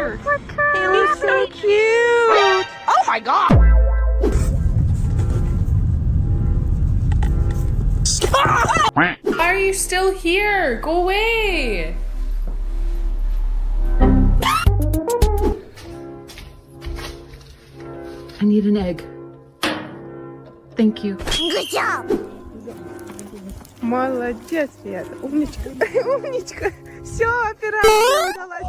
here. Haley's so cute. Oh my god. Why are you still here? Go away. I need an egg. Thank you. Молодец, Свет. Умничка. Умничка. Все, операция удалась.